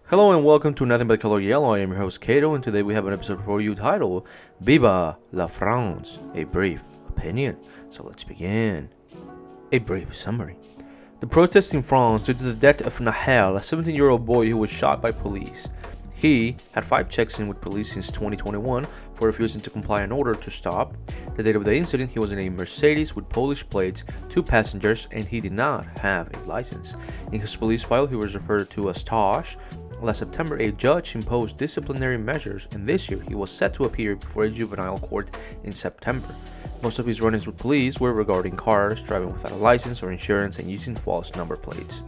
Hello and welcome to Nothing But Color Yellow. I am your host Kato, and today we have an episode for you titled Viva la France, a brief opinion. So let's begin. A brief summary. The protests in France due to the death of Nahel, a 17-year-old boy who was shot by police. He had 5 checks in with police since 2021 for refusing to comply an order to stop. The date of the incident, he was in a Mercedes with Polish plates, 2 passengers, and he did not have a license. In his police file, he was referred to as Tosh. Last September, a judge imposed disciplinary measures, and this year he was set to appear before a juvenile court in September. Most of his run-ins with police were regarding cars, driving without a license or insurance, and using false number plates.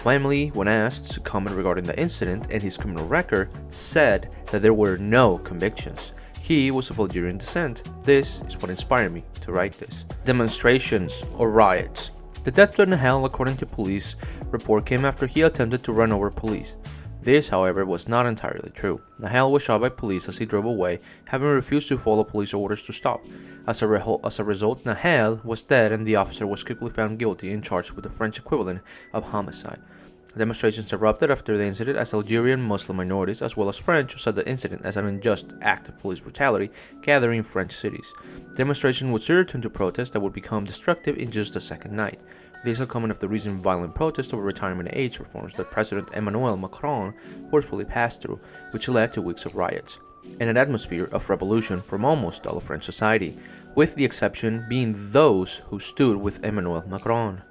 Family, when asked to comment regarding the incident and his criminal record, said that there were no convictions. He was a Bulgarian descent. This is what inspired me to write this. Demonstrations or riots. The death to Nahel, according to police report, came after he attempted to run over police. This, however, was not entirely true. Nahel was shot by police as he drove away, having refused to follow police orders to stop. As a result, Nahel was dead and the officer was quickly found guilty and charged with the French equivalent of homicide. Demonstrations erupted after the incident as Algerian Muslim minorities as well as French saw the incident as an unjust act of police brutality gathering in French cities. Demonstration would soon turn to protests that would become destructive in just the second night. This is coming after the recent violent protest over retirement age reforms that President Emmanuel Macron forcefully passed through, which led to weeks of riots, and an atmosphere of revolution from almost all of French society, with the exception being those who stood with Emmanuel Macron.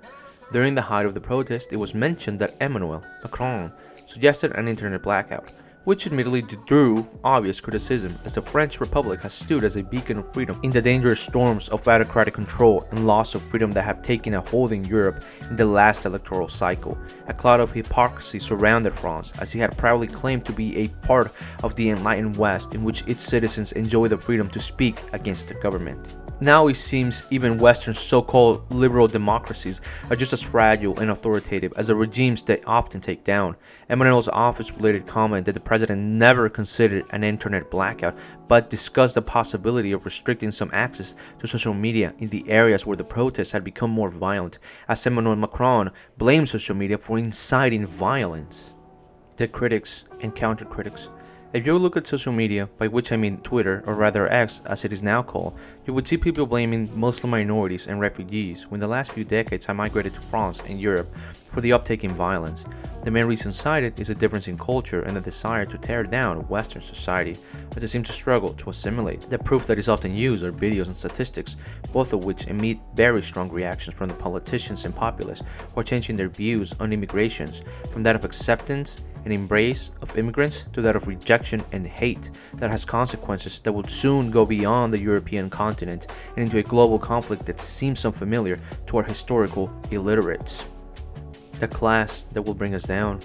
During the height of the protest, it was mentioned that Emmanuel Macron suggested an internet blackout, which admittedly drew obvious criticism as the French Republic has stood as a beacon of freedom in the dangerous storms of autocratic control and loss of freedom that have taken a hold in Europe in the last electoral cycle. A cloud of hypocrisy surrounded France, as he had proudly claimed to be a part of the enlightened West in which its citizens enjoy the freedom to speak against the government. Now it seems even Western so-called liberal democracies are just as fragile and authoritative as the regimes they often take down. Emmanuel's office-related comment that the president never considered an internet blackout, but discussed the possibility of restricting some access to social media in the areas where the protests had become more violent, as Emmanuel Macron blamed social media for inciting violence. The critics and counter-critics. If you look at social media, by which I mean Twitter, or rather X as it is now called, you would see people blaming Muslim minorities and refugees who in the last few decades have migrated to France and Europe for the uptake in violence. The main reason cited is a difference in culture and the desire to tear down Western society, but they seem to struggle to assimilate. The proof that is often used are videos and statistics, both of which emit very strong reactions from the politicians and populace who are changing their views on immigrations, from that of acceptance and embrace of immigrants to that of rejection and hate that has consequences that will soon go beyond the European continent and into a global conflict that seems unfamiliar to our historical illiterates. The class that will bring us down.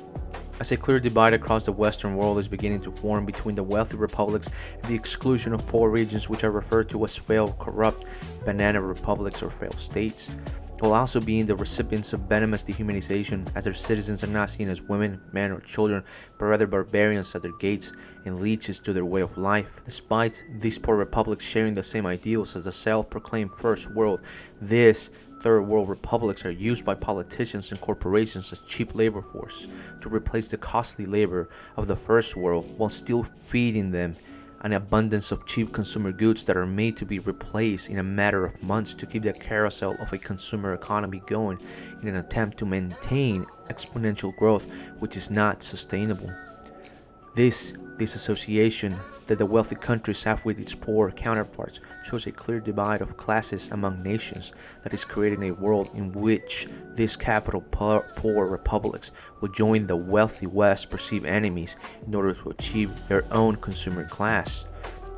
As a clear divide across the Western world is beginning to form between the wealthy republics and the exclusion of poor regions, which are referred to as failed, corrupt, banana republics or failed states, while also being the recipients of venomous dehumanization, as their citizens are not seen as women, men, or children, but rather barbarians at their gates and leeches to their way of life. Despite these poor republics sharing the same ideals as the self-proclaimed First World, these Third World republics are used by politicians and corporations as cheap labor force to replace the costly labor of the First World, while still feeding them an abundance of cheap consumer goods that are made to be replaced in a matter of months to keep the carousel of a consumer economy going in an attempt to maintain exponential growth, which is not sustainable. This disassociation that the wealthy countries have with its poor counterparts shows a clear divide of classes among nations that is creating a world in which these capital poor republics will join the wealthy West perceived enemies in order to achieve their own consumer class.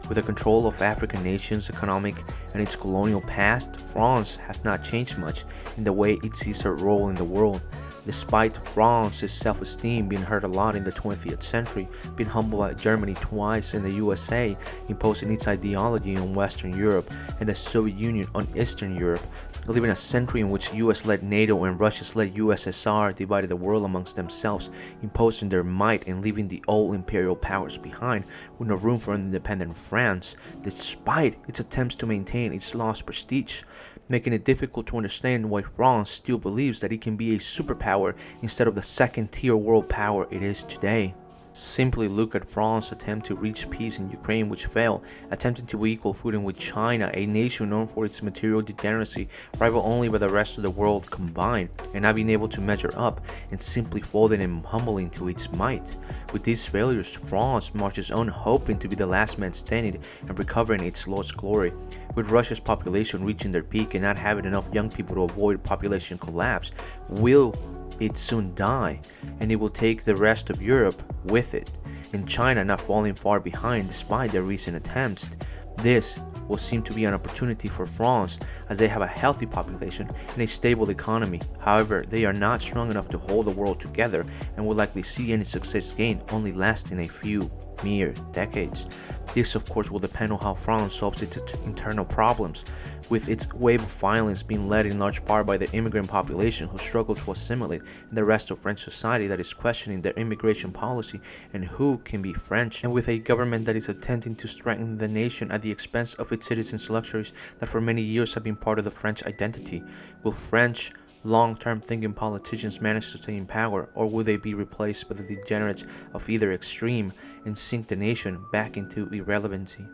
With the control of African nations' economic and its colonial past, France has not changed much in the way it sees her role in the world. Despite France's self-esteem being hurt a lot in the 20th century, being humbled by Germany twice and the USA imposing its ideology on Western Europe and the Soviet Union on Eastern Europe, living a century in which US-led NATO and Russia-led USSR divided the world amongst themselves, imposing their might and leaving the old imperial powers behind, with no room for an independent France, despite its attempts to maintain its lost prestige. making it difficult to understand why France still believes that it can be a superpower instead of the second-tier world power it is today. Simply look at France's attempt to reach peace in Ukraine, which failed, attempting to be equal footing with China, a nation known for its material degeneracy, rivaled only by the rest of the world combined, and not being able to measure up, and simply folding and humbling to its might. With these failures, France marches on, hoping to be the last man standing and recovering its lost glory. With Russia's population reaching their peak and not having enough young people to avoid population collapse, will it soon die, and it will take the rest of Europe with it, and China not falling far behind despite their recent attempts. This will seem to be an opportunity for France, as they have a healthy population and a stable economy. However, they are not strong enough to hold the world together, and will likely see any success gained only lasting a few mere decades. This of course will depend on how France solves its internal problems, with its wave of violence being led in large part by the immigrant population who struggle to assimilate in the rest of French society that is questioning their immigration policy and who can be French, and with a government that is attempting to strengthen the nation at the expense of its citizens' luxuries that for many years have been part of the French identity. Will French long-term thinking politicians manage to stay in power, or will they be replaced by the degenerates of either extreme and sink the nation back into irrelevancy?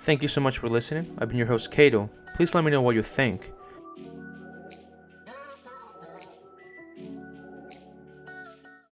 Thank you so much for listening. I've been your host Kato. Please let me know what you think.